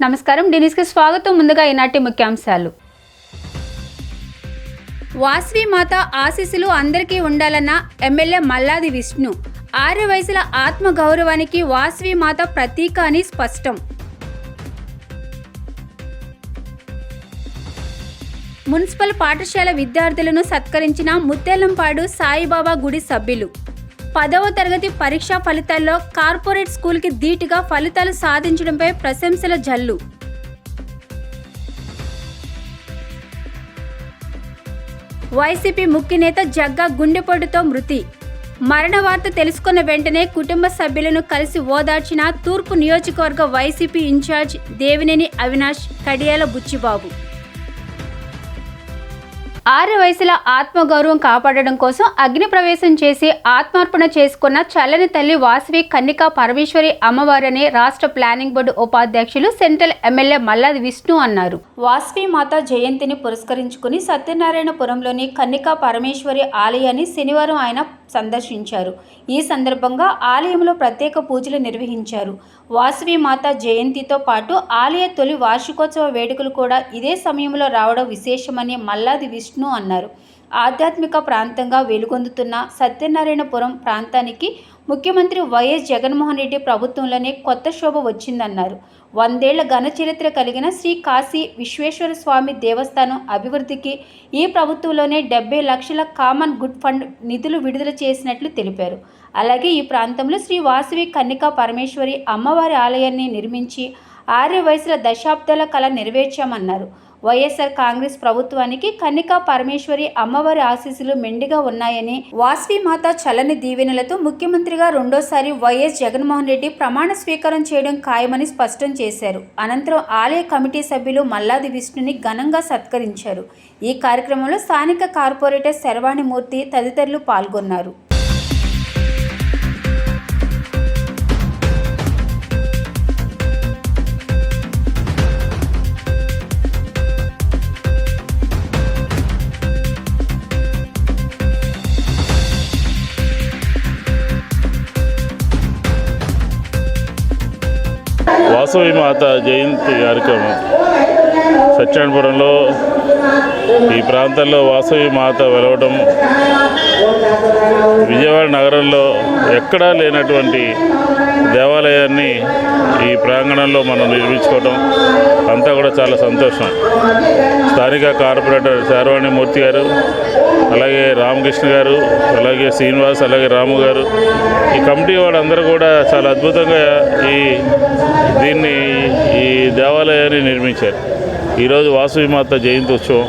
నమస్కారం, న్యూస్కి స్వాగతం. ముందుగా ఈనాటి ముఖ్యాంశాలు. వాసవి మాత ఆశీస్సులు అందరికీ ఉండాలన్న ఎమ్మెల్యే మల్లాది విష్ణు. 6 వయసుల ఆత్మ గౌరవానికి వాసవి మాత ప్రతీక అని స్పష్టం. మున్సిపల్ పాఠశాల విద్యార్థులను సత్కరించిన ముత్తేలంపాడు సాయిబాబా గుడి సభ్యులు. 10వ తరగతి పరీక్షా ఫలితాల్లో కార్పొరేట్ స్కూల్కి ధీటుగా ఫలితాలు సాధించడంపై ప్రశంసల జల్లు. వైసీపీ ముఖ్య నేత జగ్గా గుండెపోటుతో మృతి. మరణ వార్త తెలుసుకున్న వెంటనే కుటుంబ సభ్యులను కలిసి ఓదార్చిన తూర్పు నియోజకవర్గ వైసీపీ ఇన్ఛార్జ్ దేవినేని అవినాష్, కడియాల బుచ్చిబాబు. 6 వయసుల ఆత్మగౌరవం కాపాడడం కోసం అగ్ని ప్రవేశం చేసి ఆత్మార్పణ చేసుకున్న చల్లని తల్లి వాసవి కన్నికా పరమేశ్వరి అమ్మవారని రాష్ట్ర ప్లానింగ్ బోర్డు ఉపాధ్యక్షులు సెంట్రల్ ఎమ్మెల్యే మల్లాది విష్ణు అన్నారు. వాసవి మాత జయంతిని పురస్కరించుకుని సత్యనారాయణపురంలోని కన్నికా పరమేశ్వరి ఆలయాన్ని శనివారం ఆయన సందర్శించారు. ఈ సందర్భంగా ఆలయంలో ప్రత్యేక పూజలు నిర్వహించారు. వాసవి మాత జయంతితో పాటు ఆలయ తొలి వార్షికోత్సవ వేడుకలు కూడా ఇదే సమయంలో రావడం విశేషమని మల్లాది విష్ణు అన్నారు. ఆధ్యాత్మిక ప్రాంతంగా వెలుగొందుతున్న సత్యనారాయణపురం ప్రాంతానికి ముఖ్యమంత్రి వైఎస్ జగన్మోహన్ రెడ్డి ప్రభుత్వంలోనే కొత్త శోభ వచ్చిందన్నారు. 100 ఏళ్ల ఘన చరిత్ర కలిగిన శ్రీ కాశీ విశ్వేశ్వర స్వామి దేవస్థానం అభివృద్ధికి ఈ ప్రభుత్వంలోనే 70 లక్షల కామన్ గుడ్ ఫండ్ నిధులు విడుదల చేసినట్లు తెలిపారు. అలాగే ఈ ప్రాంతంలో శ్రీ వాసవి కన్నికా పరమేశ్వరి అమ్మవారి ఆలయాన్ని నిర్మించి 6 వయసుల దశాబ్దాల కళ నెరవేర్చామన్నారు. వైఎస్ఆర్ కాంగ్రెస్ ప్రభుత్వానికి కన్నికా పరమేశ్వరి అమ్మవారి ఆశీస్సులు మెండుగా ఉన్నాయని, వాసవి మాత చల్లని దీవెనలతో ముఖ్యమంత్రిగా రెండోసారి వైఎస్ జగన్మోహన్ రెడ్డి ప్రమాణ స్వీకారం చేయడం ఖాయమని స్పష్టం చేశారు. అనంతరం ఆలయ కమిటీ సభ్యులు మల్లాది విష్ణుని ఘనంగా సత్కరించారు. ఈ కార్యక్రమంలో స్థానిక కార్పొరేటర్ శర్వాణిమూర్తి తదితరులు పాల్గొన్నారు. వాసవి మాత జయంతి కార్యక్రమం సత్యనారాయణపురంలో ఈ ప్రాంతంలో వాసవి మాత వెలవడం విజయవాడ నగరంలో ఎక్కడా లేనటువంటి దేవాలయాన్ని ఈ ప్రాంగణంలో మనం నిర్మించుకోవడం అంతా కూడా చాలా సంతోషం. స్థానిక కార్పొరేటర్ శర్వాణిమూర్తి గారు, అలాగే రామకృష్ణ గారు, అలాగే శ్రీనివాస్, అలాగే రాము గారు, ఈ కమిటీ వాళ్ళందరూ కూడా చాలా అద్భుతంగా ఈ దేవాలయాన్ని నిర్మించారు. ఈరోజు వాసవి మాత జయంతి ఉత్సవం.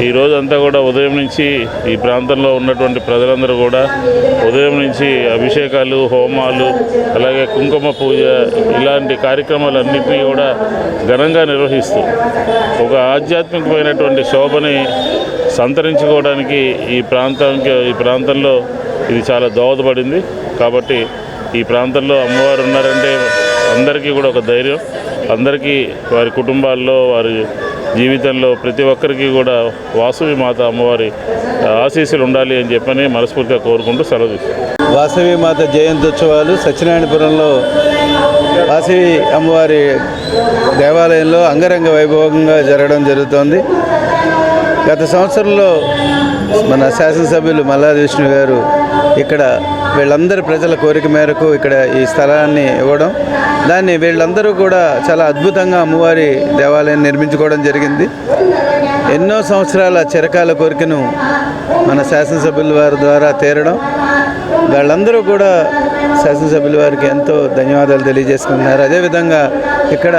ఈరోజు అంతా కూడా ఉదయం నుంచి ఈ ప్రాంతంలో ఉన్నటువంటి ప్రజలందరూ కూడా ఉదయం నుంచి అభిషేకాలు, హోమాలు, అలాగే కుంకుమ పూజ ఇలాంటి కార్యక్రమాలన్నింటినీ కూడా ఘనంగా నిర్వహిస్తూ ఒక ఆధ్యాత్మికమైనటువంటి శోభని సంతరించుకోవడానికి ఈ ప్రాంతంలో ఇది చాలా దోహదపడింది. కాబట్టి ఈ ప్రాంతంలో అమ్మవారు ఉన్నారంటే అందరికీ కూడా ఒక ధైర్యం, అందరికీ వారి కుటుంబాల్లో, వారి జీవితంలో ప్రతి ఒక్కరికి కూడా వాసవి మాత అమ్మవారి ఆశీస్సులు ఉండాలి అని చెప్పని మనస్ఫూర్తిగా కోరుకుంటూ సెలవు తీసుకుంటాం. వాసవి మాత జయంత్యుత్సవాలు సత్యనారాయణపురంలో వాసవి అమ్మవారి దేవాలయంలో అంగరంగ వైభవంగా జరగడం జరుగుతోంది. గత సంవత్సరంలో మన శాసనసభ్యులు మల్లాది విష్ణు గారు ఇక్కడ వీళ్ళందరి ప్రజల కోరిక మేరకు ఇక్కడ ఈ స్థలాన్ని ఇవ్వడం, దాన్ని వీళ్ళందరూ కూడా చాలా అద్భుతంగా అమ్మవారి దేవాలయాన్ని నిర్మించుకోవడం జరిగింది. ఎన్నో సంవత్సరాల చిరకాల కోరికను మన శాసనసభ్యుల వారి ద్వారా తీరడం, వాళ్ళందరూ కూడా శాసనసభ్యుల వారికి ఎంతో ధన్యవాదాలు తెలియజేసుకున్నారు. అదేవిధంగా ఇక్కడ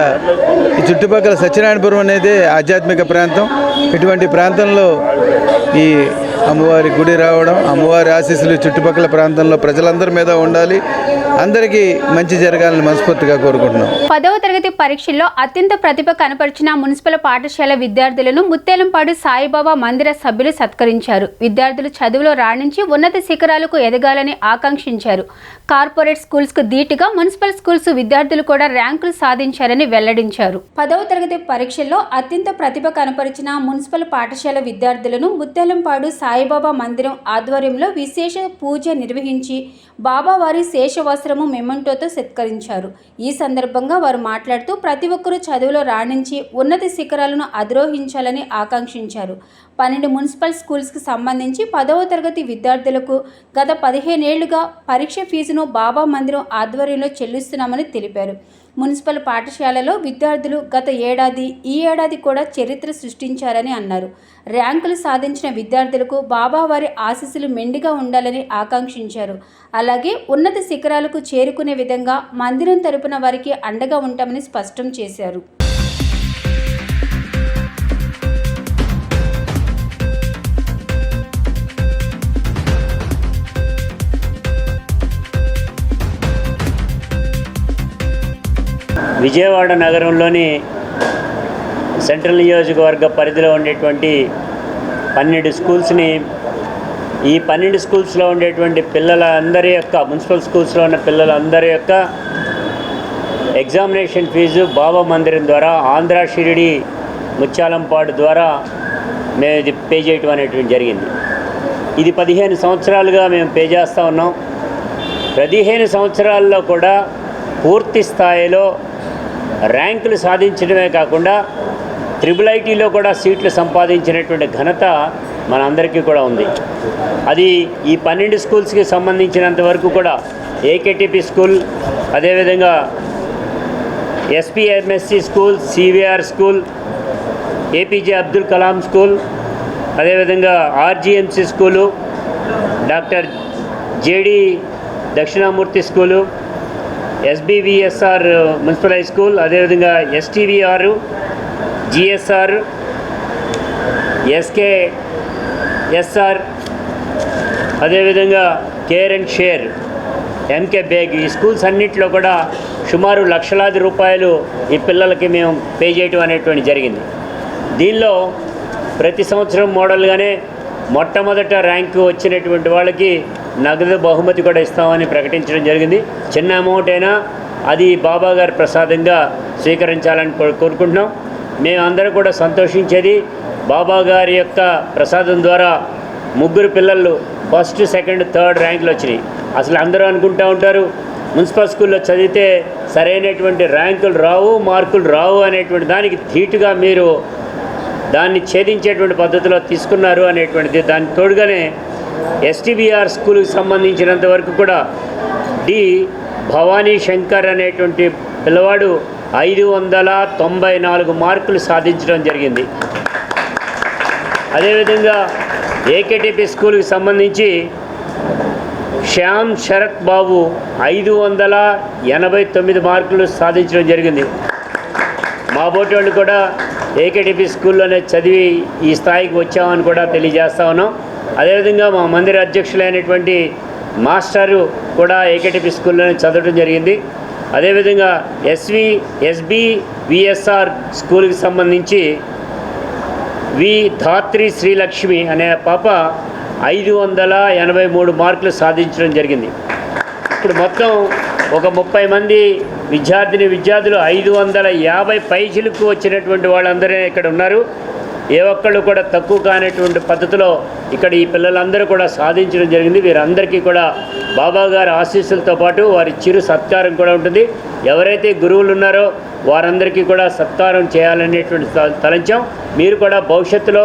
ఈ చుట్టుపక్కల సత్యనారాయణపురం అనేది ఆధ్యాత్మిక ప్రాంతం. ఇటువంటి ప్రాంతంలో ఈ అమ్మవారి గుడి రావడం, అమ్మవారి ఆశీస్సులు చుట్టుపక్కల ప్రాంతంలో ప్రజలందరి మీద ఉండాలి, అందరికీ మంచి జరగాలని మనస్ఫూర్తిగా కోరుకుంటున్నాం. 10వ తరగతి పరీక్షల్లో అత్యంత ప్రతిభ కనపరిచిన మున్సిపల్ పాఠశాల విద్యార్థులను ముత్తేలంపాడు సాయిబాబా మందిర సభ్యులు సత్కరించారు. విద్యార్థులు చదువులో రాణించి ఉన్నత శిఖరాలకు ఎదగాలని ఆకాంక్షించారు. కార్పొరేట్ స్కూల్స్కు ధీటుగా మున్సిపల్ స్కూల్స్ విద్యార్థులు కూడా ర్యాంకులు సాధించారని వెల్లడించారు. 10వ తరగతి పరీక్షల్లో అత్యంత ప్రతిభ కనపరిచిన మున్సిపల్ పాఠశాల విద్యార్థులను ముత్తేలంపాడు సాయిబాబా మందిరం ఆధ్వర్యంలో విశేష పూజ నిర్వహించి బాబావారి శేషవాస అవసరము మెమెంటోతో సత్కరించారు. ఈ సందర్భంగా వారు మాట్లాడుతూ ప్రతి ఒక్కరూ చదువులో రాణించి ఉన్నత శిఖరాలను అధిరోహించాలని ఆకాంక్షించారు. 12 మున్సిపల్ స్కూల్స్కి సంబంధించి 10వ తరగతి విద్యార్థులకు గత 15 ఏళ్లుగా పరీక్ష ఫీజును బాబా మందిరం ఆధ్వర్యంలో చెల్లిస్తున్నామని తెలిపారు. మున్సిపల్ పాఠశాలలో విద్యార్థులు గత ఏడాది ఈ ఏడాది కూడా చరిత్ర సృష్టించారని అన్నారు. ర్యాంకులు సాధించిన విద్యార్థులకు బాబా వారి ఆశీస్సులు మెండుగా ఉండాలని ఆకాంక్షించారు. అలాగే ఉన్నత శిఖరాలకు చేరుకునే విధంగా మందిరం తరపున వారికి అండగా ఉంటామని స్పష్టం చేశారు. విజయవాడ నగరంలోని సెంట్రల్ నియోజకవర్గ పరిధిలో ఉండేటువంటి 12 స్కూల్స్ని ఈ 12 స్కూల్స్లో ఉండేటువంటి పిల్లలందరి యొక్క మున్సిపల్ స్కూల్స్లో ఉన్న పిల్లలందరి యొక్క ఎగ్జామినేషన్ ఫీజు బాబా మందిరం ద్వారా ఆంధ్ర షిరిడి ముత్యాలంపాడు ద్వారా మేము ఇది పే చేయటం అనేటువంటి జరిగింది. ఇది 15 సంవత్సరాలుగా మేము పే చేస్తూ ఉన్నాం. 15 సంవత్సరాల్లో కూడా పూర్తి స్థాయిలో ర్యాంకులు సాధించడమే కాకుండా IIITలో కూడా సీట్లు సంపాదించినటువంటి ఘనత మనందరికీ కూడా ఉంది. అది ఈ 12 స్కూల్స్కి సంబంధించినంత వరకు కూడా ఏకేటీపీ స్కూల్, అదేవిధంగా SPMSC school, CVR school, APJ Abdul Kalam school, అదేవిధంగా RGMC school, doctor JD Dakshinamurthy school, SBVSR municipal high school, అదేవిధంగా ఎస్టీవీఆర్, జిఎస్ఆర్, ఎస్కేఎస్ఆర్, అదేవిధంగా care and share, MK Baig, ఈ స్కూల్స్ అన్నింటిలో కూడా సుమారు లక్షలాది రూపాయలు ఈ పిల్లలకి మేము పే చేయటం అనేటువంటి జరిగింది. దీనిలో ప్రతి సంవత్సరం మోడల్గానే మొట్టమొదట ర్యాంకు వచ్చినటువంటి వాళ్ళకి నగదు బహుమతి కూడా ఇస్తామని ప్రకటించడం జరిగింది. చిన్న అమౌంట్ అయినా అది బాబా గారి ప్రసాదంగా స్వీకరించాలని కోరుకుంటున్నాం. మేమందరం కూడా సంతోషించేది బాబా గారి యొక్క ప్రసాదం ద్వారా 3 పిల్లలు ఫస్ట్, సెకండ్, థర్డ్ ర్యాంకులు వచ్చినాయి. అసలు అందరూ అనుకుంటూ ఉంటారు మున్సిపల్ స్కూల్లో చదివితే సరైనటువంటి ర్యాంకులు రావు, మార్కులు రావు అనేటువంటి దానికి ధీటుగా మీరు దాన్ని ఛేదించేటువంటి పద్ధతిలో తీసుకున్నారు అనేటువంటిది. దానికి తోడుగానే ఎస్టీబీఆర్ స్కూల్కి సంబంధించినంత వరకు కూడా డి భవానీ శంకర్ అనేటువంటి పిల్లవాడు 594 మార్కులు సాధించడం జరిగింది. అదేవిధంగా ఏకేటీపీ స్కూల్కి సంబంధించి శ్యామ్ శరత్ బాబు 589 మార్కులు సాధించడం జరిగింది. మా బోటి వాళ్ళు కూడా ఏకేటీపీ స్కూల్లోనే చదివి ఈ స్థాయికి వచ్చామని కూడా తెలియజేస్తా ఉన్నాం. అదేవిధంగా మా మందిర అధ్యక్షులైనటువంటి మాస్టరు కూడా ఏకేటీపీ స్కూల్లోనే చదవడం జరిగింది. అదేవిధంగా ఎస్బీవీఎస్ఆర్ స్కూల్కి సంబంధించి వి ధాత్రి శ్రీలక్ష్మి అనే పాప 583 మార్కులు సాధించడం జరిగింది. ఇప్పుడు మొత్తం ఒక 30 మంది విద్యార్థులు 550 పైచిలకు వచ్చినటువంటి వాళ్ళందరూ ఇక్కడ ఉన్నారు. ఏ ఒక్కళ్ళు కూడా తక్కువ కానటువంటి పద్ధతిలో ఇక్కడ ఈ పిల్లలందరూ కూడా సాధించడం జరిగింది. వీరందరికీ కూడా బాబా గారి ఆశీస్సులతో పాటు వారి చిరు సత్కారం కూడా ఉంటుంది. ఎవరైతే గురువులు ఉన్నారో వారందరికీ కూడా సత్కారం చేయాలనేటువంటి తలంచాం. మీరు కూడా భవిష్యత్తులో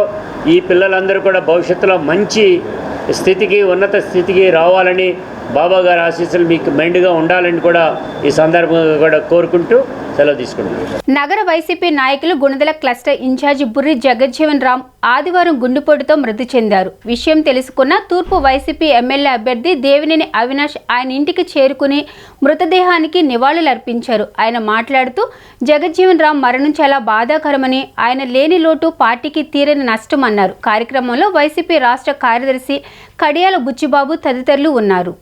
ఈ పిల్లలందరూ కూడా భవిష్యత్తులో మంచి స్థితికి, ఉన్నత స్థితికి రావాలని, బాబా గారి ఆశీస్సులు మీకు మెండుగా ఉండాలని కూడా ఈ సందర్భంగా కూడా కోరుకుంటూ సెలవు తీసుకుంటున్నాను. నగర వైసీపీ నాయకులు గుణదల క్లస్టర్ ఇన్ఛార్జి బుర్రి జగజ్జీవన్ రామ్ ఆదివారం గుండెపోటుతో మృతి చెందారు. విషయం తెలుసుకున్న తూర్పు వైసీపీ ఎమ్మెల్యే అభ్యర్థి దేవినేని అవినాష్ ఆయన ఇంటికి చేరుకుని మృతదేహానికి నివాళులర్పించారు. ఆయన మాట్లాడుతూ జగజ్జీవన్ రామ్ మరణం చాలా బాధాకరమని, ఆయన లేని లోటు పార్టీకి తీరని నష్టమన్నారు. కార్యక్రమంలో వైసీపీ రాష్ట్ర కార్యదర్శి కడియాల బుచ్చిబాబు తదితరులు ఉన్నారు.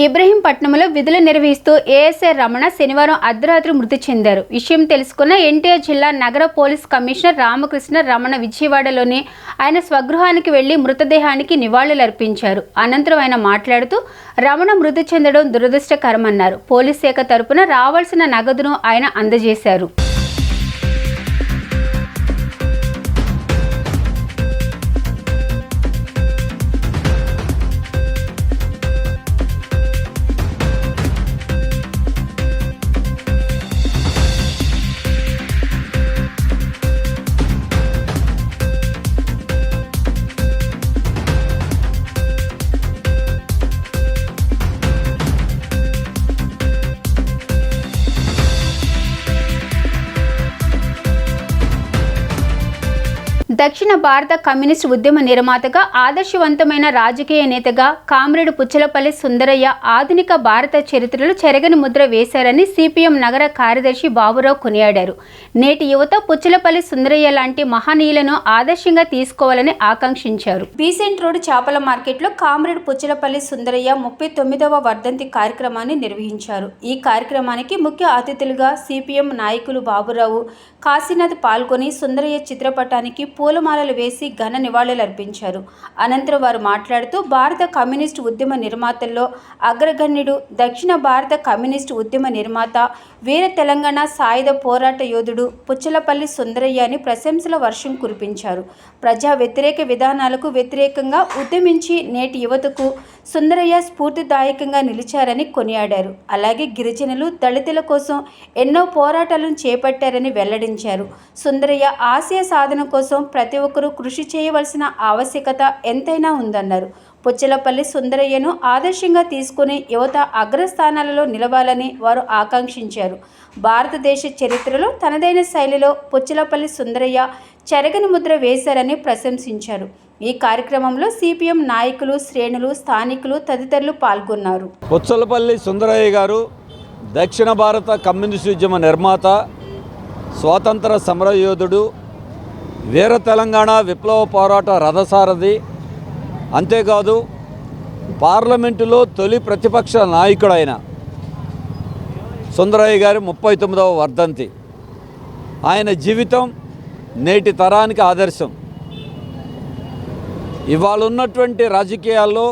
ఇబ్రహీంపట్నంలో విధులు నిర్వహిస్తూ ఏఎస్ఐ రమణ శనివారం అర్ధరాత్రి మృతి చెందారు. విషయం తెలుసుకున్న ఎన్టీఆర్ జిల్లా నగర పోలీస్ కమిషనర్ రామకృష్ణ రమణ విజయవాడలోని ఆయన స్వగృహానికి వెళ్లి మృతదేహానికి నివాళులర్పించారు. అనంతరం ఆయన మాట్లాడుతూ రమణ మృతి చెందడం దురదృష్టకరమన్నారు. పోలీస్ శాఖ తరపున రావాల్సిన నగదును ఆయన అందజేశారు. దక్షిణ భారత కమ్యూనిస్ట్ ఉద్యమ నిర్మాతగా ఆదర్శవంతమైన రాజకీయ నేతగా కామ్రేడ్ పుచ్చలపల్లి సుందరయ్య ఆధునిక భారత చరిత్రలో చెరగని ముద్ర వేశారని సిపిఎం నగర కార్యదర్శి బాబురావు కొనియాడారు. నేటి యువత పుచ్చలపల్లి సుందరయ్య లాంటి మహనీయులను ఆదర్శంగా తీసుకోవాలని ఆకాంక్షించారు. బీసెంట్ రోడ్ చేపల మార్కెట్లో కామ్రేడ్ పుచ్చలపల్లి సుందరయ్య 39వ వర్ధంతి కార్యక్రమాన్ని నిర్వహించారు. ఈ కార్యక్రమానికి ముఖ్య అతిథులుగా సిపిఎం నాయకులు బాబురావు, కాశీనాథ్ పాల్గొని సుందరయ్య చిత్రపటానికి పూలమాలలు వేసి ఘన నివాళులర్పించారు. అనంతరం వారు మాట్లాడుతూ భారత కమ్యూనిస్టు ఉద్యమ నిర్మాతల్లో అగ్రగణ్యుడు, దక్షిణ భారత కమ్యూనిస్టు ఉద్యమ నిర్మాత, వీర తెలంగాణ సాయుధ పోరాట యోధుడు పుచ్చలపల్లి సుందరయ్య అని ప్రశంసల వర్షం కురిపించారు. ప్రజా వ్యతిరేక విధానాలకు వ్యతిరేకంగా ఉద్యమించి నేటి యువతకు సుందరయ్య స్ఫూర్తిదాయకంగా నిలిచారని కొనియాడారు. అలాగే గిరిజనులు, దళితుల కోసం ఎన్నో పోరాటాలను చేపట్టారని వెల్లడించారు. సుందరయ్య ఆశయ సాధన కోసం ప్రతి ఒక్కరూ కృషి చేయవలసిన ఆవశ్యకత ఎంతైనా ఉందన్నారు. పుచ్చలపల్లి సుందరయ్యను ఆదర్శంగా తీసుకుని యువత అగ్రస్థానాలలో నిలవాలని వారు ఆకాంక్షించారు. భారతదేశ చరిత్రలో తనదైన శైలిలో పుచ్చలపల్లి సుందరయ్య చెరగని ముద్ర వేశారని ప్రశంసించారు. ఈ కార్యక్రమంలో సిపిఎం నాయకులు, శ్రేణులు, స్థానికులు తదితరులు పాల్గొన్నారు. పుచ్చలపల్లి సుందరయ్య గారు దక్షిణ భారత కమ్యూనిస్టు ఉద్యమ నిర్మాత, స్వాతంత్ర సమరయోధుడు, వీర తెలంగాణ విప్లవ పోరాట రథసారథి, అంతేకాదు పార్లమెంటులో తొలి ప్రతిపక్ష నాయకుడైన సుందరయ్య గారి 39వ వర్ధంతి. ఆయన జీవితం నేటి తరానికి ఆదర్శం. ఇవాళ ఉన్నటువంటి రాజకీయాల్లో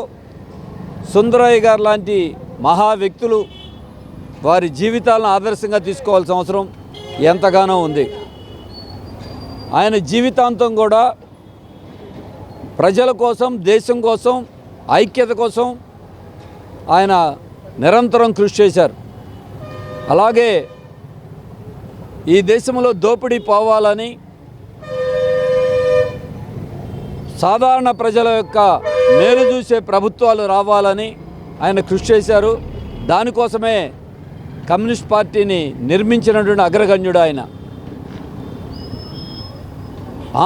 సుందరయ్య గారు లాంటి మహా వ్యక్తులు వారి జీవితాలను ఆదర్శంగా తీసుకోవాల్సిన అవసరం ఎంతగానో ఉంది. ఆయన జీవితాంతం కూడా ప్రజల కోసం, దేశం కోసం, ఐక్యత కోసం ఆయన నిరంతరం కృషి చేశారు. అలాగే ఈ దేశంలో దోపిడీ పోవాలని, సాధారణ ప్రజల యొక్క మేలు చూసే ప్రభుత్వాలు రావాలని ఆయన కృషి చేశారు. దానికోసమే కమ్యూనిస్ట్ పార్టీని నిర్మించినటువంటి అగ్రగణ్యుడు ఆయన.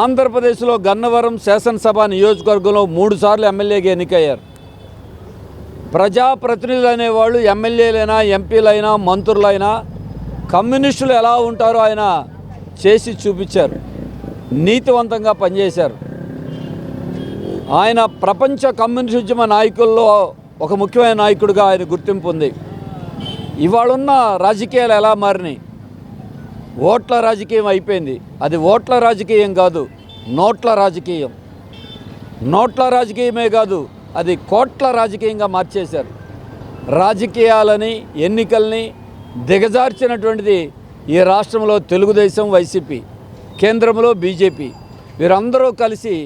ఆంధ్రప్రదేశ్లో గన్నవరం శాసనసభ నియోజకవర్గంలో 3 సార్లు ఎమ్మెల్యేగా ఎన్నికయ్యారు. ప్రజాప్రతినిధులు అనేవాళ్ళు ఎమ్మెల్యేలైనా, ఎంపీలైనా, మంత్రులైనా కమ్యూనిస్టులు ఎలా ఉంటారో ఆయన చేసి చూపించారు. నీతివంతంగా పనిచేశారు. ఆయన ప్రపంచ కమ్యూనిస్ట్ ఉద్యమ నాయకుల్లో ఒక ముఖ్యమైన నాయకుడిగా ఆయన గుర్తింపు ఉంది. ఇవాళున్న రాజకీయాలు ఎలా మారినాయి? ఓట్ల రాజకీయం అయిపోయింది. అది ఓట్ల రాజకీయం కాదు, నోట్ల రాజకీయం. నోట్ల రాజకీయమే కాదు, అది కోట్ల రాజకీయంగా మార్చేశారు. రాజకీయాలని, ఎన్నికల్ని దిగజార్చినటువంటిది ఈ రాష్ట్రంలో తెలుగుదేశం, వైసీపీ, కేంద్రంలో బీజేపీ, వీరందరూ కలిసి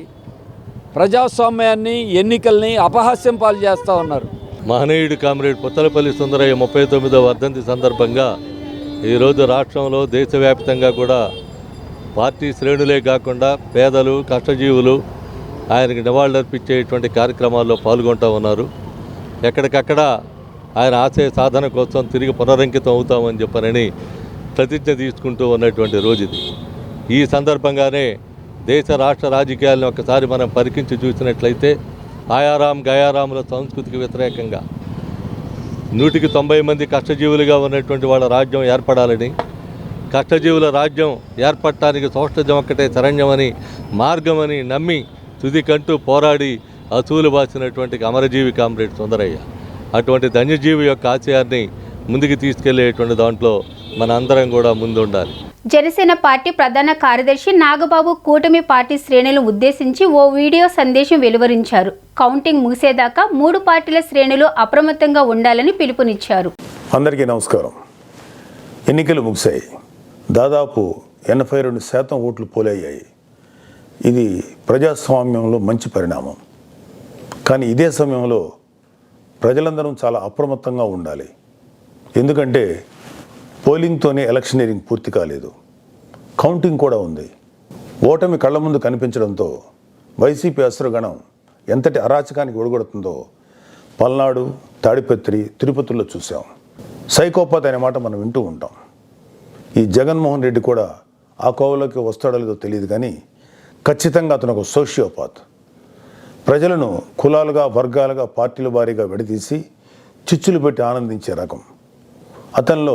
ప్రజాస్వామ్యాన్ని, ఎన్నికల్ని అపహాస్యం పాలు చేస్తూ ఉన్నారు. మహనీయుడు కామ్రేడ్ పుచ్చలపల్లి సుందరయ్య 39వ వర్ధంతి సందర్భంగా ఈరోజు రాష్ట్రంలో, దేశవ్యాప్తంగా కూడా పార్టీ శ్రేణులే కాకుండా పేదలు, కష్టజీవులు ఆయనకి నివాళులర్పించేటువంటి కార్యక్రమాల్లో పాల్గొంటూ ఉన్నారు. ఎక్కడికక్కడ ఆయన ఆశయ సాధన కోసం తిరిగి పునరంకితం అవుతామని చెప్పనని ప్రతిజ్ఞ తీసుకుంటూ ఉన్నటువంటి రోజు ఇది. ఈ సందర్భంగానే దేశ రాష్ట్ర రాజకీయాలను ఒకసారి మనం పరికించి చూసినట్లయితే ఆయారాం గయారాముల సంస్కృతికి వ్యతిరేకంగా 190 మంది కష్టజీవులుగా ఉన్నటువంటి వాళ్ళ రాజ్యం ఏర్పడాలని, కష్టజీవుల రాజ్యం ఏర్పడటానికి సోషలిజం ఒక్కటే శరణ్యమని, మార్గమని నమ్మి తుదికంటూ పోరాడి అసూలు బాసినటువంటి అమరజీవి కామ్రేడ్ సుందరయ్య. అటువంటి ధన్యజీవి యొక్క ఆశయాన్ని ముందుకు తీసుకెళ్లేటువంటి దాంట్లో మన అందరం కూడా ముందుండాలి. జనసేన పార్టీ ప్రధాన కార్యదర్శి నాగబాబు కూటమి పార్టీ శ్రేణులను ఉద్దేశించి ఓ వీడియో సందేశం వెలువరించారు. కౌంటింగ్ ముగిసేదాకా 3 పార్టీల శ్రేణులు అప్రమత్తంగా ఉండాలని పిలుపునిచ్చారు. అందరికీ నమస్కారం. ఎన్నికలు ముగిశాయి. దాదాపు 82% ఓట్లు పోలయ్యాయి. ఇది ప్రజాస్వామ్యంలో మంచి పరిణామం. కానీ ఇదే సమయంలో ప్రజలందరం చాలా అప్రమత్తంగా ఉండాలి. ఎందుకంటే పోలింగ్తోనే ఎలక్షనీరింగ్ పూర్తి కాలేదు, కౌంటింగ్ కూడా ఉంది. ఓటమి కళ్ళ ముందు కనిపించడంతో వైసీపీ అసురగణం ఎంతటి అరాచకానికి ఒడిగొడుతుందో పల్నాడు, తాడిపత్రి, తిరుపతిలో చూసాం. సైకోపాత్ అనే మాట మనం వింటూ ఉంటాం. ఈ జగన్మోహన్ రెడ్డి కూడా ఆ కోవలోకి వస్తాడో లేదో తెలియదు, కానీ ఖచ్చితంగా అతను ఒక సోషియోపాత్. ప్రజలను కులాలుగా, వర్గాలుగా, పార్టీల వారీగా విడదీసి చిచ్చులు పెట్టి ఆనందించే రకం. అతనిలో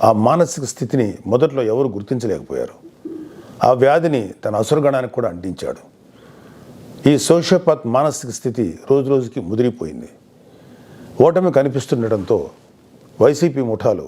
ఆ మానసిక స్థితిని మొదట్లో ఎవరు గుర్తించలేకపోయారు. ఆ వ్యాధిని తన అసురగణానికి కూడా అంటించాడు. ఈ సోషియోపాత్ మానసిక స్థితి రోజు రోజుకి ముదిరిపోయింది. ఓటమి కనిపిస్తుండటంతో వైసీపీ ముఠాలు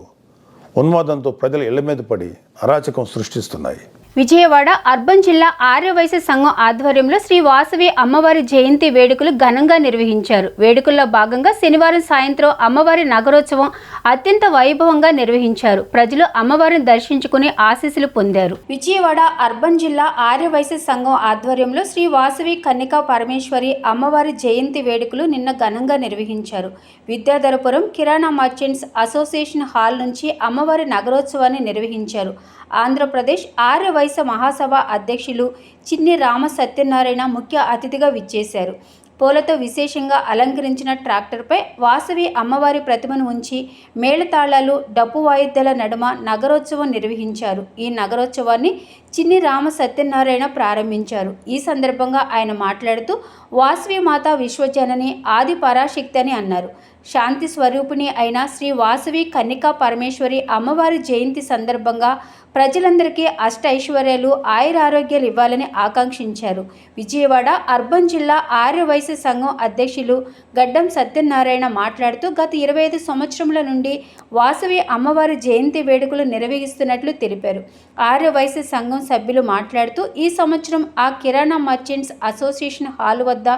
ఉన్మాదంతో ప్రజల ఇళ్ల మీద పడి అరాచకం సృష్టిస్తున్నాయి. విజయవాడ అర్బన్ జిల్లా ఆర్యవైశ్య సంఘం ఆధ్వర్యంలో శ్రీ వాసవి అమ్మవారి జయంతి వేడుకలు ఘనంగా నిర్వహించారు. వేడుకల్లో భాగంగా శనివారం సాయంత్రం అమ్మవారి నగరోత్సవం అత్యంత వైభవంగా నిర్వహించారు. ప్రజలు అమ్మవారిని దర్శించుకుని ఆశీస్సులు పొందారు. విజయవాడ అర్బన్ జిల్లా ఆర్యవైశ్య సంఘం ఆధ్వర్యంలో శ్రీ వాసవి కన్నికా పరమేశ్వరి అమ్మవారి జయంతి వేడుకలు నిన్న ఘనంగా నిర్వహించారు. విద్యాధరపురం కిరాణా మర్చెంట్స్ అసోసియేషన్ హాల్ నుంచి అమ్మవారి నగరోత్సవాన్ని నిర్వహించారు. ఆంధ్రప్రదేశ్ ఆర్యవైశ్య మహాసభ అధ్యక్షులు చిన్ని రామ సత్యనారాయణ ముఖ్య అతిథిగా విచ్చేశారు. పూలతో విశేషంగా అలంకరించిన ట్రాక్టర్పై వాసవి అమ్మవారి ప్రతిమను ఉంచి మేళతాళాలు, డప్పు వాయిద్యాల నడుమ నగరోత్సవం నిర్వహించారు. ఈ నగరోత్సవాన్ని చిన్ని రామ సత్యనారాయణ ప్రారంభించారు. ఈ సందర్భంగా ఆయన మాట్లాడుతూ వాసవి మాత విశ్వజనని, ఆది పరాశక్తి అని అన్నారు. శాంతి స్వరూపిణి అయిన శ్రీ వాసవి కన్నికా పరమేశ్వరి అమ్మవారి జయంతి సందర్భంగా ప్రజలందరికీ అష్ట ఐశ్వర్యాలు, ఆయురారోగ్యాలు ఇవ్వాలని ఆకాంక్షించారు. విజయవాడ అర్బన్ జిల్లా ఆర్యవైశ్య సంఘం అధ్యక్షులు గడ్డం సత్యనారాయణ మాట్లాడుతూ గత 25 సంవత్సరముల నుండి వాసవి అమ్మవారి జయంతి వేడుకలు నిర్వహిస్తున్నట్లు తెలిపారు. ఆర్యవైశ్య సంఘం సభ్యులు మాట్లాడుతూ ఈ సంవత్సరం ఆ కిరాణా మర్చెంట్స్ అసోసియేషన్ హాల్ వద్ద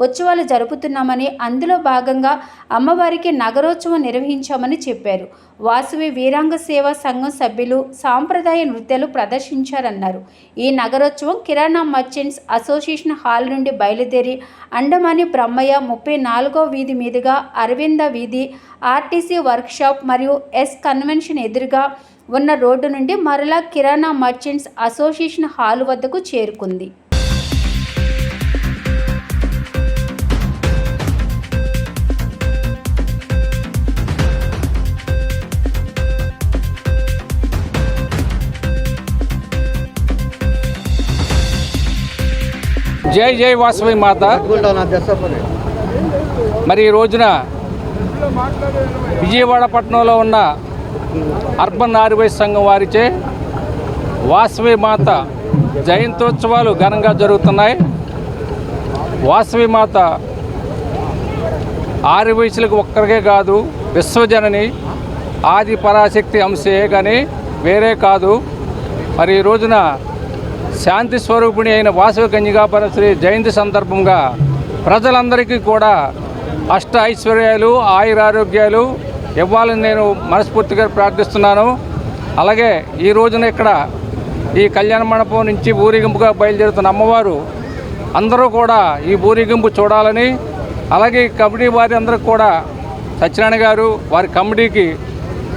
ఉత్సవాలు జరుపుతున్నామని, అందులో భాగంగా అమ్మవారికి నగరోత్సవం నిర్వహించామని చెప్పారు. వాసవి వీరాంగ సేవా సంఘం సభ్యులు సాంప్రదాయ నృత్యాలు ప్రదర్శించారన్నారు. ఈ నగరోత్సవం కిరాణా మర్చెంట్స్ అసోసియేషన్ హాల్ నుండి బయలుదేరి అండమాని బ్రహ్మయ్య 34వ వీధి మీదుగా అరవింద వీధి, ఆర్టీసీ వర్క్షాప్ మరియు ఎస్ కన్వెన్షన్ ఎదురుగా ఉన్న రోడ్డు నుండి మరలా కిరాణా మర్చెంట్స్ అసోసియేషన్ హాల్ వద్దకు చేరుకుంది. జై జై వాసవి మాత. మరి ఈ రోజున విజయవాడ పట్టణంలో ఉన్న అర్బన్ ఆర్యవైశ్య సంఘం వారిచే వాసవి మాత జయంతోత్సవాలు ఘనంగా జరుగుతున్నాయి. వాసవి మాత ఆర్యవైశ్యులకు ఒక్కరికే కాదు, విశ్వజనని, ఆది పరాశక్తి అంశే కానీ వేరే కాదు. మరి ఈ రోజున శాంతి స్వరూపిణి అయిన వాసవి కన్యకా పరమేశ్వరి జయంతి సందర్భంగా ప్రజలందరికీ కూడా అష్ట ఐశ్వర్యాలు, ఆయురారోగ్యాలు ఇవ్వాలని నేను మనస్ఫూర్తిగా ప్రార్థిస్తున్నాను. అలాగే ఈ రోజున ఇక్కడ ఈ కళ్యాణ మండపం నుంచి ఊరేగింపుగా బయలుదేరుతున్న అమ్మవారు అందరూ కూడా ఈ ఊరేగింపు చూడాలని, అలాగే కమిటీ వారి అందరికి కూడా సత్యనారాయణ గారు వారి కమిటీకి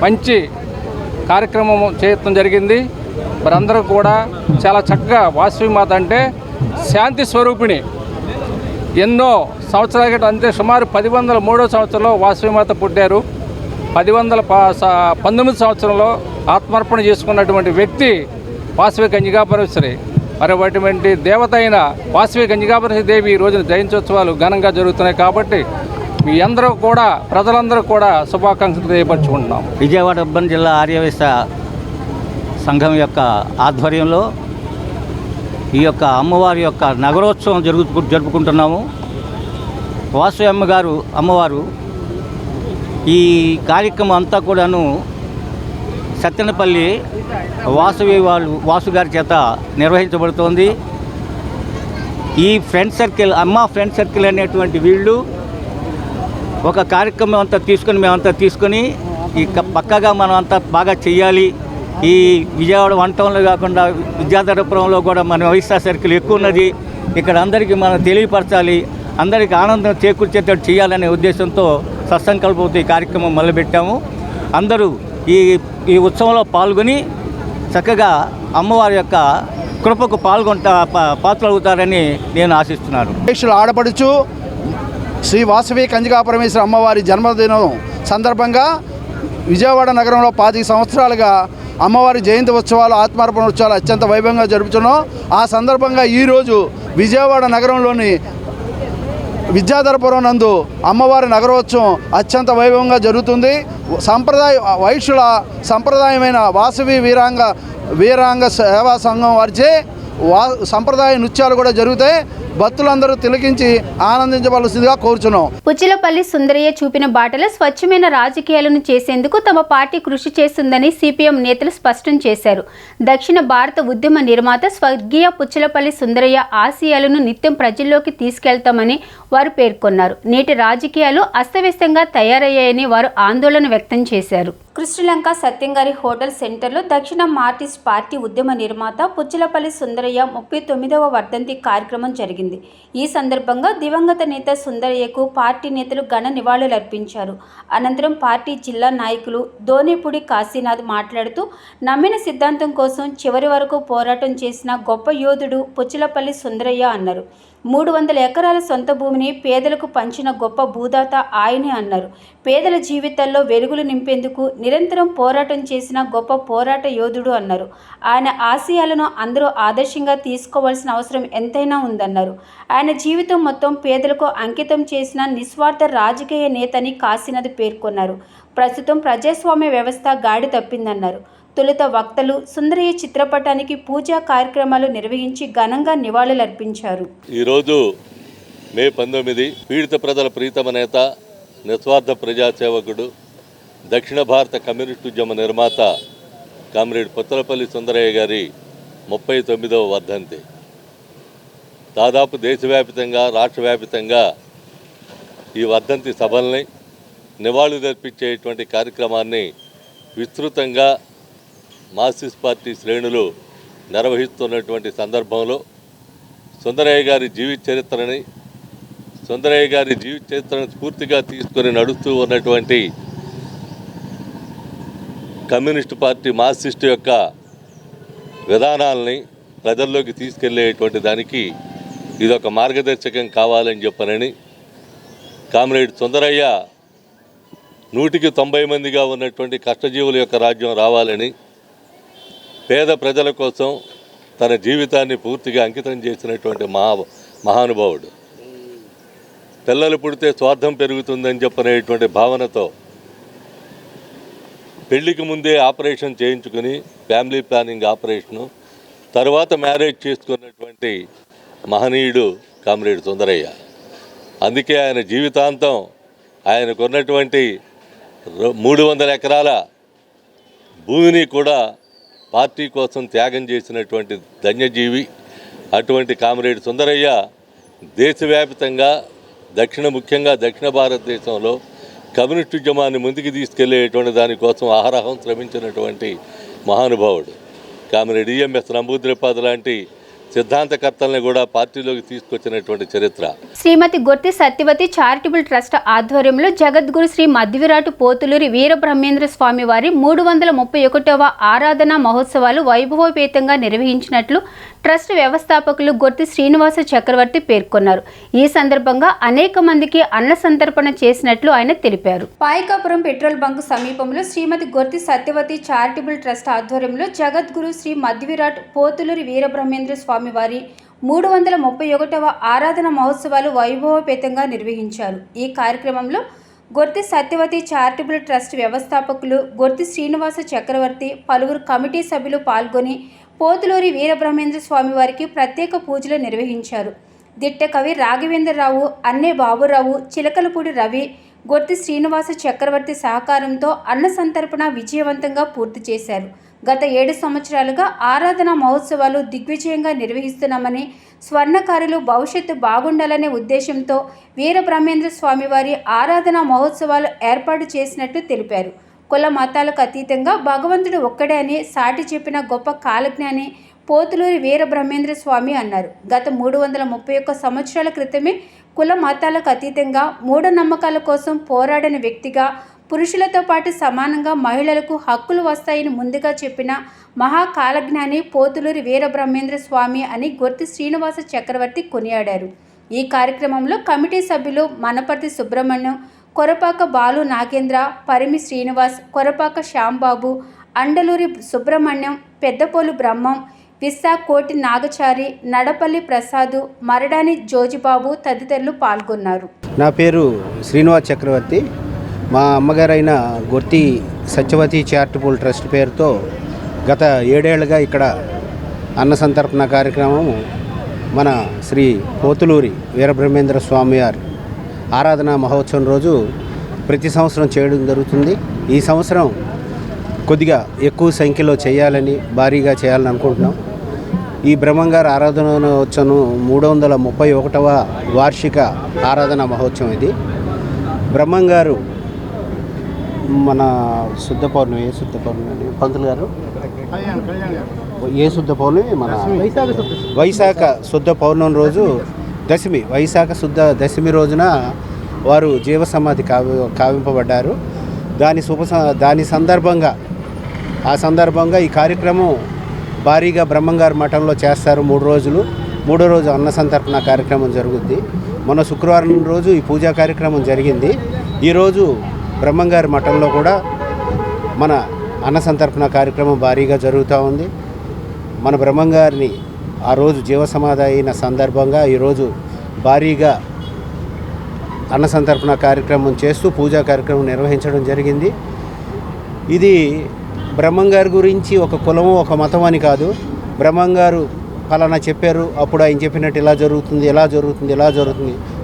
మంచి కార్యక్రమం చేయడం జరిగింది. మరి అందరూ కూడా చాలా చక్కగా వాసవి మాత అంటే శాంతి స్వరూపిణి. ఎన్నో సంవత్సరాల క్రితం, అంతే సుమారు 1103వ సంవత్సరంలో వాసవి మాత పుట్టారు. 1119 సంవత్సరంలో ఆత్మార్పణ చేసుకున్నటువంటి వ్యక్తి వాసవి కన్యకా పరమేశ్వరి. మరి అటువంటి దేవత అయిన వాసవి కన్యకా పరమేశ్వరి దేవి ఈ రోజున జయంత్యోత్సవాలు ఘనంగా జరుగుతున్నాయి. కాబట్టి మీ అందరూ కూడా, ప్రజలందరూ కూడా శుభాకాంక్షలు తెలియపరచుకుంటున్నాం. విజయవాడ అర్బన్ జిల్లా ఆర్యవైశ్య సంఘం యొక్క ఆధ్వర్యంలో ఈ యొక్క అమ్మవారి యొక్క నగరోత్సవం జరుపుకుంటున్నాము. వాసవి అమ్మవారు ఈ కార్యక్రమం అంతా కూడాను సత్తెనపల్లి వాసు గారి చేత నిర్వహించబడుతోంది. ఈ ఫ్రెండ్ సర్కిల్, అమ్మ ఫ్రెండ్ సర్కిల్ అనేటువంటి వీళ్ళు ఒక కార్యక్రమం అంతా మేమంతా తీసుకొని ఈ పక్కగా మనం అంతా బాగా చెయ్యాలి. ఈ విజయవాడ వన్ టౌన్లో కాకుండా విద్యాధరపురంలో కూడా మన వైఎస్ఆర్ సర్కిల్ ఎక్కువ ఉన్నది, ఇక్కడ అందరికీ మనం తెలియపరచాలి, అందరికీ ఆనందం చేకూర్చేటట్టు చేయాలనే ఉద్దేశంతో సత్సంకల్పంతో ఈ కార్యక్రమం మొదలుపెట్టాము. అందరూ ఈ ఉత్సవంలో పాల్గొని చక్కగా అమ్మవారి యొక్క కృపకు పాత్రలవుతారని నేను ఆశిస్తున్నాను. ఆడపడుచు శ్రీ వాసవి కన్యకాపరమేశ్వరి అమ్మవారి జన్మదినం సందర్భంగా విజయవాడ నగరంలో 25 సంవత్సరాలుగా అమ్మవారి జయంతి ఉత్సవాలు, ఆత్మార్పణ ఉత్సవాలు అత్యంత వైభవంగా జరుపుతున్నాం. ఆ సందర్భంగా ఈరోజు విజయవాడ నగరంలోని విద్యాధరపురం నందు అమ్మవారి నగరోత్సవం అత్యంత వైభవంగా జరుగుతుంది. వైశ్యుల సంప్రదాయమైన వాసవి వీరాంగ సేవా సంఘం వారిచే సంప్రదాయ నృత్యాలు కూడా జరుగుతాయి. భక్తులందరూ తిలకించి ఆనందించవలసిందిగా కోరుచున్నాం. పుచ్చిలపల్లి సుందరయ్య చూపిన బాటలో స్వచ్ఛమైన రాజకీయాలను చేసేందుకు తమ పార్టీ కృషి చేస్తుందని సిపిఎం నేతలు స్పష్టం చేశారు. దక్షిణ భారత ఉద్యమ నిర్మాత స్వర్గీయ పుచ్చిలపల్లి సుందరయ్య ఆశయాలను నిత్యం ప్రజల్లోకి తీసుకెళ్తామని వారు పేర్కొన్నారు. నేటి రాజకీయాలు అస్తవ్యస్తంగా తయారయ్యాయని వారు ఆందోళన వ్యక్తం చేశారు. కృష్ణలంక సత్యంగారి హోటల్ సెంటర్లో దక్షిణ మార్క్సిస్ట్ పార్టీ ఉద్యమ నిర్మాత పుచ్చిలపల్లి సుందరయ్య 39వ వర్ధంతి కార్యక్రమం జరిగింది. ఈ సందర్భంగా దివంగత నేత సుందరయ్యకు పార్టీ నేతలు ఘన నివాళులర్పించారు. అనంతరం పార్టీ జిల్లా నాయకులు దోనేపూడి కాశీనాథ్ మాట్లాడుతూ నమ్మిన సిద్ధాంతం కోసం చివరి వరకు పోరాటం చేసిన గొప్ప యోధుడు పుచ్చిలపల్లి సుందరయ్య అన్నారు. 300 ఎకరాల సొంత భూమిని పేదలకు పంచిన గొప్ప భూదాత ఆయనే అన్నారు. పేదల జీవితాల్లో వెలుగులు నింపేందుకు నిరంతరం పోరాటం చేసిన గొప్ప పోరాట యోధుడు అన్నారు. ఆయన ఆశయాలను అందరూ ఆదర్శంగా తీసుకోవాల్సిన అవసరం ఎంతైనా ఉందన్నారు. ఆయన జీవితం మొత్తం పేదలకు అంకితం చేసిన నిస్వార్థ రాజకీయ నేతని కాశీనాథ్ పేర్కొన్నారు. ప్రస్తుతం ప్రజాస్వామ్య వ్యవస్థ గాడి తప్పిందన్నారు. తొలుత వక్తలు సుందరయ్య చిత్రపటానికి పూజా కార్యక్రమాలు నిర్వహించి ఘనంగా నివాళులర్పించారు. ఈరోజు మే 19 పీడిత ప్రజల ప్రీతమ నేత, నిస్వార్థ ప్రజాసేవకుడు, దక్షిణ భారత కమ్యూనిస్టు ఉద్యమ నిర్మాత కామ్రేడ్ పుచ్చిలపల్లి సుందరయ్య గారి 39వ వర్ధంతి. దాదాపు దేశవ్యాప్తంగా, రాష్ట్ర వ్యాప్తంగా ఈ వర్ధంతి సభల్ని, నివాళులర్పించేటువంటి కార్యక్రమాన్ని విస్తృతంగా మార్క్సిస్ట్ పార్టీ శ్రేణులు నిర్వహిస్తున్నటువంటి సందర్భంలో సుందరయ్య గారి జీవిత చరిత్రను స్ఫూర్తిగా తీసుకొని నడుస్తూ ఉన్నటువంటి కమ్యూనిస్టు పార్టీ మార్క్సిస్ట్ యొక్క విధానాలని ప్రజల్లోకి తీసుకెళ్లేటువంటి దానికి ఇదొక మార్గదర్శకం కావాలని చెప్పనని కామ్రేడ్ సుందరయ్య 100కి 90 మందిగా ఉన్నటువంటి కష్టజీవుల యొక్క రాజ్యం రావాలని, పేద ప్రజల కోసం తన జీవితాన్ని పూర్తిగా అంకితం చేసినటువంటి మహానుభావుడు. పిల్లలు పుడితే స్వార్థం పెరుగుతుందని చెప్పనేటువంటి భావనతో పెళ్లికి ముందే ఆపరేషన్ చేయించుకుని, ఫ్యామిలీ ప్లానింగ్ ఆపరేషను, తర్వాత మ్యారేజ్ చేసుకున్నటువంటి మహనీయుడు కామ్రేడ్ సుందరయ్య. అందుకే ఆయన జీవితాంతం ఆయనకున్నటువంటి 300 ఎకరాల భూమిని కూడా పార్టీ కోసం త్యాగం చేసినటువంటి ధన్యజీవి. అటువంటి కామ్రేడ్ సుందరయ్య దేశవ్యాప్తంగా ముఖ్యంగా దక్షిణ భారతదేశంలో కమ్యూనిస్టు ఉద్యమాన్ని ముందుకు తీసుకెళ్లేటువంటి దానికోసం అహరహం శ్రమించినటువంటి మహానుభావుడు. కామ్రేడ్ ఈఎంఎస్ నంబూద్రిపాద లాంటి సిద్ధాంతకర్తల్ని కూడా పార్టీలోకి తీసుకొచ్చినటువంటి చరిత్ర. శ్రీమతి గొర్తి సత్యవతి చారిటబుల్ ట్రస్ట్ ఆధ్వర్యంలో జగద్గురు శ్రీ మధ్విరాటు పోతులూరి వీరబ్రహ్మేంద్ర స్వామి వారి 331వ ఆరాధన మహోత్సవాలు వైభవోపేతంగా నిర్వహించినట్లు ట్రస్ట్ వ్యవస్థాపకులు గొర్తి శ్రీనివాస చక్రవర్తి పేర్కొన్నారు. ఈ సందర్భంగా అనేక మందికి అన్న సంతర్పణ చేసినట్లు ఆయన తెలిపారు. పాయకాపురం పెట్రోల్ బంక్ సమీపంలో శ్రీమతి గొర్తి సత్యవతి చారిటబుల్ ట్రస్ట్ ఆధ్వర్యంలో జగద్గురు శ్రీ మధ్విరాట్ పోతులూరి వీరబ్రహ్మేంద్ర స్వామి వారి 331వ ఆరాధన మహోత్సవాలు వైభవోపేతంగా నిర్వహించారు. ఈ కార్యక్రమంలో గొర్తి సత్యవతి చారిటబుల్ ట్రస్ట్ వ్యవస్థాపకులు గొర్తి శ్రీనివాస చక్రవర్తి, పలువురు కమిటీ సభ్యులు పాల్గొని పోతులూరి వీరబ్రహ్మేంద్ర స్వామి వారికి ప్రత్యేక పూజలు నిర్వహించారు. దిట్ట కవి రాఘవేంద్రరావు, అన్నే బాబురావు, చిలకలపూడి రవి, గొర్తి శ్రీనివాస చక్రవర్తి సహకారంతో అన్న సంతర్పణ విజయవంతంగా పూర్తి చేశారు. గత 7 సంవత్సరాలుగా ఆరాధన మహోత్సవాలు దిగ్విజయంగా నిర్వహిస్తున్నామని, స్వర్ణకారులు భవిష్యత్తు బాగుండాలనే ఉద్దేశంతో వీరబ్రహ్మేంద్ర స్వామివారి ఆరాధన మహోత్సవాలు ఏర్పాటు చేసినట్లు తెలిపారు. కుల మతాలకు అతీతంగా భగవంతుడు ఒక్కడే అని సాటి చెప్పిన గొప్ప కాలజ్ఞాని పోతులూరి వీరబ్రహ్మేంద్ర స్వామి అన్నారు. గత 331 సంవత్సరాల క్రితమే కుల మతాలకు అతీతంగా మూఢనమ్మకాల కోసం పోరాడిన వ్యక్తిగా, పురుషులతో పాటు సమానంగా మహిళలకు హక్కులు వస్తాయని ముందుగా చెప్పిన మహాకాలజ్ఞాని పోతులూరి వీరబ్రహ్మేంద్ర స్వామి అని గొర్తి శ్రీనివాస చక్రవర్తి కొనియాడారు. ఈ కార్యక్రమంలో కమిటీ సభ్యులు మనపర్తి సుబ్రహ్మణ్యం, కొరపాక బాలు నాగేంద్ర, పరిమి శ్రీనివాస్, కొరపాక శ్యాంబాబు, అండలూరి సుబ్రహ్మణ్యం, పెద్దపోలు బ్రహ్మం, విశా కోటి నాగచారి, నడపల్లి ప్రసాదు, మరడాని జోజిబాబు తదితరులు పాల్గొన్నారు. నా పేరు శ్రీనివాస్ చక్రవర్తి. మా అమ్మగారైన గొర్తి సత్యవతి చారిటబుల్ ట్రస్ట్ పేరుతో గత 7 ఏళ్లుగా ఇక్కడ అన్న సంతర్పణ కార్యక్రమం మన శ్రీ పోతులూరి వీరబ్రహ్మేంద్ర స్వామివారి ఆరాధన మహోత్సవం రోజు ప్రతి సంవత్సరం చేయడం జరుగుతుంది. ఈ సంవత్సరం కొద్దిగా ఎక్కువ సంఖ్యలో చేయాలని, భారీగా చేయాలని అనుకుంటున్నాం. ఈ బ్రహ్మంగారు ఆరాధన మహోత్సవం 331వ వార్షిక ఆరాధన మహోత్సవం. ఇది బ్రహ్మంగారు మన శుద్ధ పౌర్ణమి, పంతులు గారు శుద్ధ పౌర్ణమి మన వైశాఖ శుద్ధ పౌర్ణమి రోజు దశమి, వైశాఖ శుద్ధ దశమి రోజున వారు జీవ సమాధి కావింపబడ్డారు. దాని సందర్భంగా ఈ కార్యక్రమం భారీగా బ్రహ్మంగారు మఠంలో చేస్తారు. 3 రోజులు. 3వ రోజు అన్న సంతర్పణ కార్యక్రమం జరుగుద్ది. మొన్న శుక్రవారం రోజు ఈ పూజా కార్యక్రమం జరిగింది. ఈరోజు బ్రహ్మంగారి మఠంలో కూడా మన అన్న సంతర్పణ కార్యక్రమం భారీగా జరుగుతూ ఉంది. మన బ్రహ్మంగారిని ఆ రోజు జీవ సమాధి అయిన సందర్భంగా ఈరోజు భారీగా అన్న సంతర్పణ కార్యక్రమం చేస్తూ పూజా కార్యక్రమం నిర్వహించడం జరిగింది. ఇది బ్రహ్మంగారి గురించి ఒక కులము, ఒక మతం అని కాదు. బ్రహ్మంగారు ఫలానా చెప్పారు, అప్పుడు ఆయన చెప్పినట్టు ఇలా జరుగుతుంది.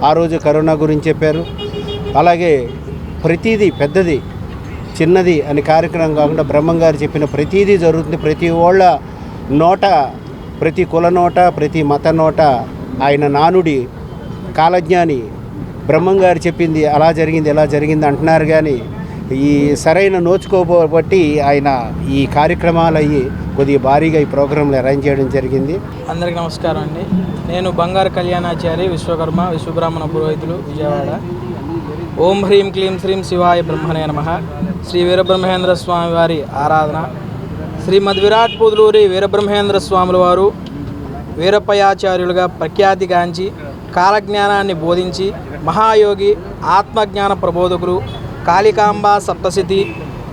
ఆ రోజు కరోనా గురించి చెప్పారు. అలాగే ప్రతిదీ పెద్దది చిన్నది అని కార్యక్రమం కాకుండా బ్రహ్మంగారు చెప్పిన ప్రతిదీ జరుగుతుంది. ప్రతి వాళ్ళ నోట, ప్రతి కుల నోట, ప్రతి మత నోట ఆయన నానుడి కాలజ్ఞాని బ్రహ్మంగారు చెప్పింది అలా జరిగింది, ఇలా జరిగింది అంటున్నారు. కానీ ఈ సరైన నోచుకోబట్టి ఆయన ఈ కార్యక్రమాలు అయ్యి కొద్దిగా భారీగా ఈ ప్రోగ్రాంలు అరేంజ్ చేయడం జరిగింది. అందరికీ నమస్కారం అండి. నేను బంగారు కళ్యాణాచారి విశ్వకర్మ విశ్వబ్రాహ్మణ పురోహితులు, విజయవాడ. ఓం హ్రీం క్లీం శ్రీం శివాయ బ్రహ్మణే నమః. శ్రీ వీరబ్రహ్మేంద్ర స్వామి వారి ఆరాధన. శ్రీమద్ విరాట్ పోతులూరి వీరబ్రహ్మేంద్ర స్వాముల వారు వీరప్పయాచార్యులుగా ప్రఖ్యాతిగాంచి కాలజ్ఞానాన్ని బోధించి మహాయోగి, ఆత్మజ్ఞాన ప్రబోధకులు, కాళికాంబ సప్తశతి,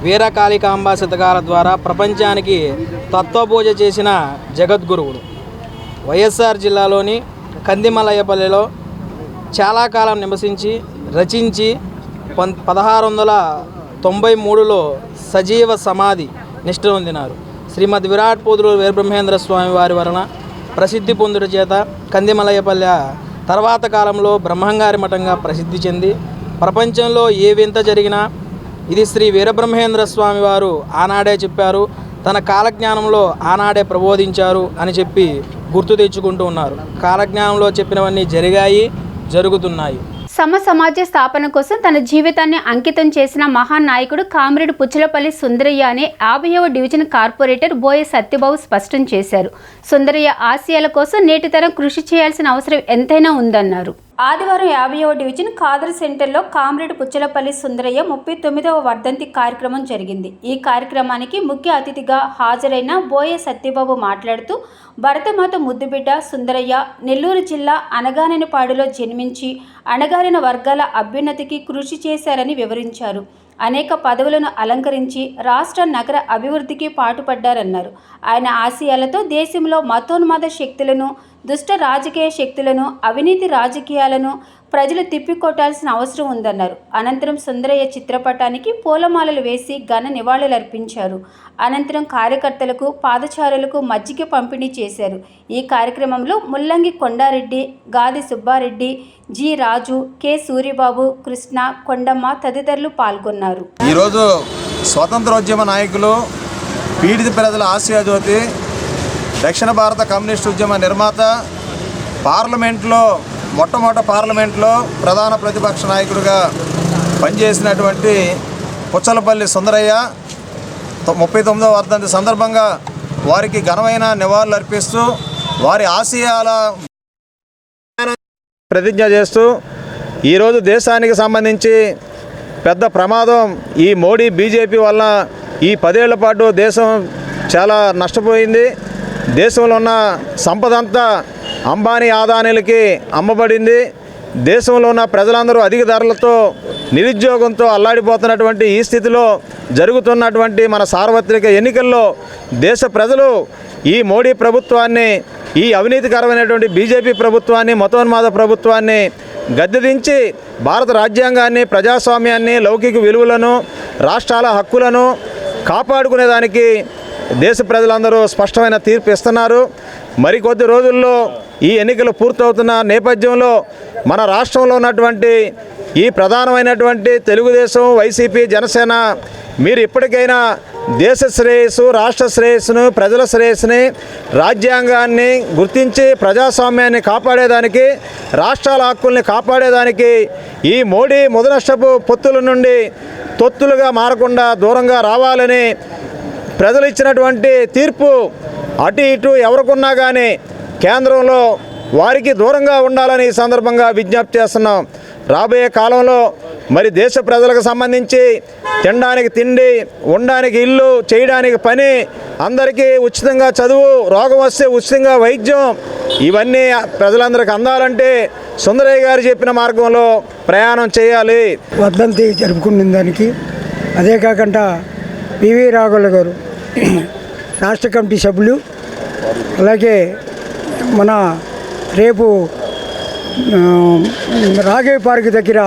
వీరకాళికాంబ శతకాల ద్వారా ప్రపంచానికి తత్వబోధ చేసిన జగద్గురువులు. వైఎస్ఆర్ జిల్లాలోని కందిమలయ్యపల్లిలో చాలా కాలం నివసించి రచించి 1693లో సజీవ సమాధి నిష్ఠ పొందినారు. శ్రీమద్ విరాట్ పోతులూరి వీరబ్రహ్మేంద్ర స్వామి వారి వలన ప్రసిద్ధి పొందుట చేత కందిమలయ్యపల్లె తర్వాత కాలంలో బ్రహ్మంగారి మఠంగా ప్రసిద్ధి చెంది ప్రపంచంలో ఏ వింత జరిగినా ఇది శ్రీ వీరబ్రహ్మేంద్ర స్వామి వారు ఆనాడే చెప్పారు, తన కాలజ్ఞానంలో ఆనాడే ప్రబోధించారు అని చెప్పి గుర్తు తెచ్చుకుంటూ ఉన్నారు. కాలజ్ఞానంలో చెప్పినవన్నీ జరిగాయి, జరుగుతున్నాయి. సమాజ స్థాపన కోసం తన జీవితాన్ని అంకితం చేసిన మహానాయకుడు కామ్రేడ్ పుచ్చలపల్లి సుందరయ్య అని 50వ డివిజన్ కార్పొరేటర్ బోయ సత్యబాబు స్పష్టం చేశారు. సుందరయ్య ఆశయాల కోసం నేటి తరం కృషి చేయాల్సిన అవసరం ఎంతైనా ఉందన్నారు. ఆదివారం 50వ డివిజన్ ఖాదర్ సెంటర్లో కామ్రేడ్ పుచ్చలపల్లి సుందరయ్య 39వ వర్ధంతి కార్యక్రమం జరిగింది. ఈ కార్యక్రమానికి ముఖ్య అతిథిగా హాజరైన బోయ సత్యబాబు మాట్లాడుతూ భరతమాత ముద్దుబిడ్డ సుందరయ్య నెల్లూరు జిల్లా అనగానేనిపాడులో జన్మించి అణగారిన వర్గాల అభ్యున్నతికి కృషి చేశారని వివరించారు. అనేక పదవులను అలంకరించి రాష్ట్ర నగర అభివృద్ధికి పాటుపడ్డారన్నారు. ఆయన ఆశయాలతో దేశంలో మతోన్మాద శక్తులను, దుష్ట రాజకీయ శక్తులను, అవినీతి రాజకీయాలను ప్రజలు తిప్పికొట్టాల్సిన అవసరం ఉందన్నారు. అనంతరం సుందరయ్య చిత్రపటానికి పూలమాలలు వేసి ఘన నివాళులర్పించారు. అనంతరం కార్యకర్తలకు, పాదచారులకు మజ్జిగ పంపిణీ చేశారు. ఈ కార్యక్రమంలో ముల్లంగి కొండారెడ్డి, గాది సుబ్బారెడ్డి, జి రాజు, కె సూరిబాబు, కృష్ణ, కొండమ్మ తదితరులు పాల్గొన్నారు. ఈరోజు స్వతంత్రోద్యమ నాయకులు, పీడిత ప్రజల ఆశయాజ్యోతి, దక్షిణ భారత కమ్యూనిస్టు ఉద్యమ నిర్మాత, పార్లమెంట్లో మొట్టమొదటి పార్లమెంట్లో ప్రధాన ప్రతిపక్ష నాయకుడిగా పనిచేసినటువంటి పుచ్చలపల్లి సుందరయ్య 39వ వర్ధంతి సందర్భంగా వారికి ఘనమైన నివాళులు అర్పిస్తూ వారి ఆశయాల ప్రతిజ్ఞ చేస్తూ ఈరోజు దేశానికి సంబంధించి పెద్ద ప్రమాదం ఈ మోడీ బీజేపీ వల్ల ఈ 10 ఏళ్ల పాటు దేశం చాలా నష్టపోయింది. దేశంలో ఉన్న సంపద అంతా అంబానీ ఆదానీలకి అమ్మబడింది. దేశంలో ఉన్న ప్రజలందరూ అధిక ధరలతో నిరుద్యోగంతో అల్లాడిపోతున్నటువంటి ఈ స్థితిలో జరుగుతున్నటువంటి మన సార్వత్రిక ఎన్నికల్లో దేశ ప్రజలు ఈ మోడీ ప్రభుత్వాన్ని, ఈ అవినీతికరమైనటువంటి బీజేపీ ప్రభుత్వాన్ని, మతోన్మాద ప్రభుత్వాన్ని గద్దెదించి భారత రాజ్యాంగాన్ని, ప్రజాస్వామ్యాన్ని, లౌకిక విలువలను, రాష్ట్రాల హక్కులను కాపాడుకునేదానికి దేశ ప్రజలందరూ స్పష్టమైన తీర్పు ఇస్తున్నారు. మరికొద్ది రోజుల్లో ఈ ఎన్నికలు పూర్తవుతున్న నేపథ్యంలో మన రాష్ట్రంలో ఉన్నటువంటి ఈ ప్రధానమైనటువంటి తెలుగుదేశం, వైసీపీ, జనసేన మీరు ఇప్పటికైనా దేశ శ్రేయస్సు, రాష్ట్ర శ్రేయస్సును, ప్రజల శ్రేయస్సుని, రాజ్యాంగాన్ని గుర్తించి ప్రజాస్వామ్యాన్ని కాపాడేదానికి, రాష్ట్రాల హక్కుల్ని కాపాడేదానికి ఈ మోడీ ముదనష్టపు పొత్తుల నుండి తొత్తులుగా మారకుండా దూరంగా రావాలని ప్రజలు ఇచ్చినటువంటి తీర్పు అటు ఇటు ఎవరికున్నా కానీ కేంద్రంలో వారికి దూరంగా ఉండాలని ఈ సందర్భంగా విజ్ఞప్తి చేస్తున్నాం. రాబోయే కాలంలో మరి దేశ ప్రజలకు సంబంధించి తినడానికి తిండి, ఉండడానికి ఇల్లు, చేయడానికి పని, అందరికీ ఉచితంగా చదువు, రోగం వస్తే ఉచితంగా వైద్యం, ఇవన్నీ ప్రజలందరికీ అందాలంటే సుందరయ్య గారు చెప్పిన మార్గంలో ప్రయాణం చేయాలి. వర్ధంతి జరుపుకున్న దానికి అదే కాకుండా పివి రాఘవులు గారు రాష్ట్ర కమిటీ సభ్యులు, అలాగే మన రేపు రాఘవ పార్క్ దగ్గర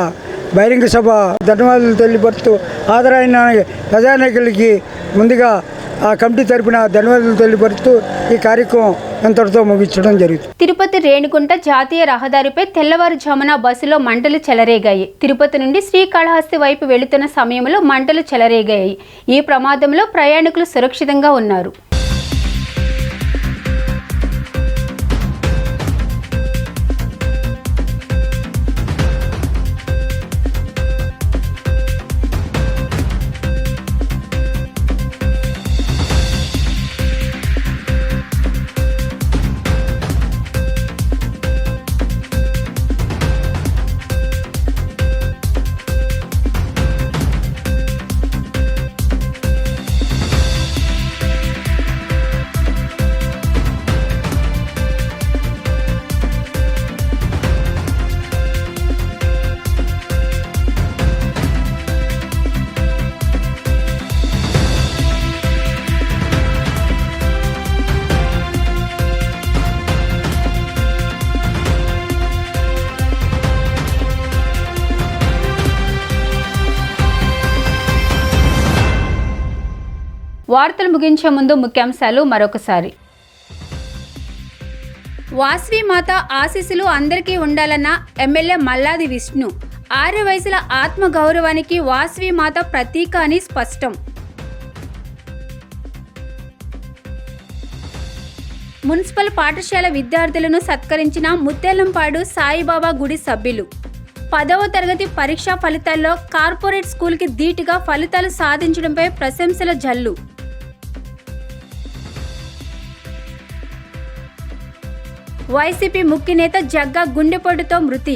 బహిరంగ సభ ధన్యవాదాలు తెలియపరుస్తూ ఆదరైన ప్రజానాయకులకి ముందుగా ఆ కమిటీ తరపున ధన్యవాదాలు తెలియపరుస్తూ ఈ కార్యక్రమం ఎంతటితో ముగించడం జరుగుతుంది. తిరుపతి రేణిగుంట జాతీయ రహదారిపై తెల్లవారుజామున బస్సులో మంటలు చెలరేగాయి. తిరుపతి నుండి శ్రీకాళహస్తి వైపు వెళుతున్న సమయంలో మంటలు చెలరేగాయి. ఈ ప్రమాదంలో ప్రయాణికులు సురక్షితంగా ఉన్నారు. వార్తలు ముగించే ముందు ముఖ్యాంశాలు మరొకసారి. వాసవి మాత ఆశీస్సులు అందరికీ ఉండాలన్న ఎమ్మెల్యే మల్లాది విష్ణు. ఆర్య వయసుల ఆత్మ గౌరవానికి వాసవి మాత ప్రతీక అని స్పష్టం. మున్సిపల్ పాఠశాల విద్యార్థులను సత్కరించిన ముత్తేలంపాడు సాయిబాబా గుడి సభ్యులు. 10వ తరగతి పరీక్షా ఫలితాల్లో కార్పొరేట్ స్కూల్కి ధీటుగా ఫలితాలు సాధించడంపై ప్రశంసల జల్లు. వైసీపీ ముఖ్య నేత జగ్గా గుండెపోటుతో మృతి.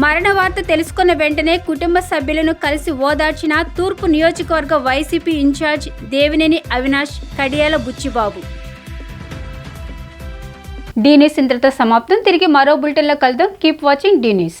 మరణ వార్త తెలుసుకున్న వెంటనే కుటుంబ సభ్యులను కలిసి ఓదార్చిన తూర్పు నియోజకవర్గ YCP incharge Devineni Avinash, Kadiyala Buchibabu. D news ఇంతటితో సమాప్తం. తిరిగి మరో బులెటిన్లో కలుద్దాం. Keep watching D news.